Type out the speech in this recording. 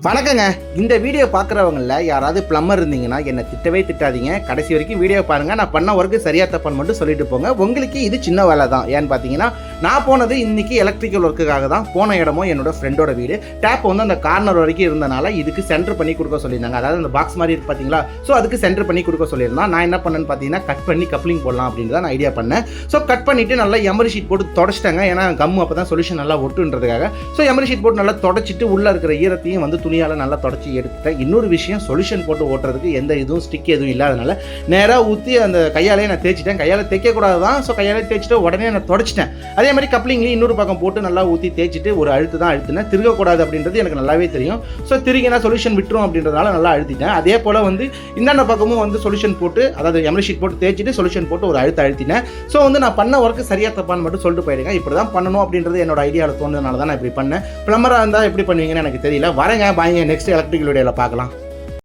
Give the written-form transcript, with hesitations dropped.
வணக்கங்க. இந்த வீடியோ பார்க்குறவங்கள யாராவது பிளம்பர் இருந்தீங்கன்னா என்னை திட்டவே திட்டாதீங்க. கடைசி வரைக்கும் வீடியோ பாருங்கள். நான் பண்ண ஒர்க்கு சரியாக தப்பான்னு மட்டும் சொல்லிட்டு போங்க. உங்களுக்கு இது சின்ன வேலை தான். ஏன்னு பார்த்தீங்கன்னா நான் போனது இன்றைக்கி எலக்ட்ரிக்கல் ஒர்க்குக்காக தான். போன இடமும் என்னோட ஃப்ரெண்டோட வீடு. டேப் வந்து அந்த கார்னர் வரைக்கும் இருந்தனால இதுக்கு சென்டர் பண்ணி கொடுக்க சொல்லியிருந்தாங்க. அதாவது அந்த பாக்ஸ் மாதிரி இருக்கு பார்த்தீங்களா, ஸோ அதுக்கு சென்டர் பண்ணி கொடுக்க சொல்லியிருந்தான். நான் என்ன பண்ணேன்னு பார்த்தீங்கன்னா கட் பண்ணி கப்ளிங் போடலாம் அப்படின்னு தான் நான் ஐடியா பண்ணேன். ஸோ கட் பண்ணிவிட்டு நல்லா எமரி ஷீட் போட்டு தொடச்சிட்டாங்க. ஏன்னா கம் அப்போ தான் சொல்யூஷன் நல்லா ஒட்டுன்றதுக்காக. ஸோ எமரி ஷீட் போட்டு நல்லா தொடச்சிட்டு உள்ளே இருக்கிற ஈரத்தையும் வந்து துணியால் நல்லா தொடச்சி எடுத்துட்டேன். இன்னொரு விஷயம், சொல்யூஷன் போட்டு ஓட்டுறதுக்கு எந்த இதுவும் ஸ்டிக் எதுவும் இல்லாதனால நேராக ஊற்றி அந்த கையாலே நான் தேய்ச்சிட்டேன். கையால் தேய்க்கக்கூடாது தான். ஸோ கையாலே தேய்ச்சிட்டு உடனே நான் தொடச்சிட்டேன். அதே மாதிரி கப்ளிங்லேயும் இன்னொரு பக்கம் போட்டு நல்லா ஊற்றி தேய்ச்சிட்டு ஒரு அழுத்து தான் அழுத்தினேன். திருகக்கூடாது அப்படின்றது எனக்கு நல்லாவே தெரியும். ஸோ திருகினா சொல்யூஷன் விட்டுரும் அப்படின்றதுனால நல்லா அழுத்திட்டேன். அதே போல் வந்து இந்தாண்ட பக்கமும் வந்து சொல்யூஷன் போட்டு, அதாவது எமரி ஷீட் போட்டு தேய்ச்சிட்டு சொல்யூஷன் போட்டு ஒரு அழுத்தினேன். ஸோ வந்து நான் பண்ண ஒர்க்கு சரியாக தப்பான்னு மட்டும் சொல்லிட்டு போயிடுங்க. இப்படி தான் பண்ணணும் அப்படின்றது என்னோட ஐடியாவில் தோணுதுனால தான் நான் இப்படி பண்ணேன். பிளம்பராக இருந்தால் எப்படி பண்ணுவீங்கன்னு எனக்கு தெரியல. வரேங்க, பாய்ங்க, நெக்ஸ்ட் எலக்ட்ரிக்கல் வீடியோவில் பார்க்கலாம்.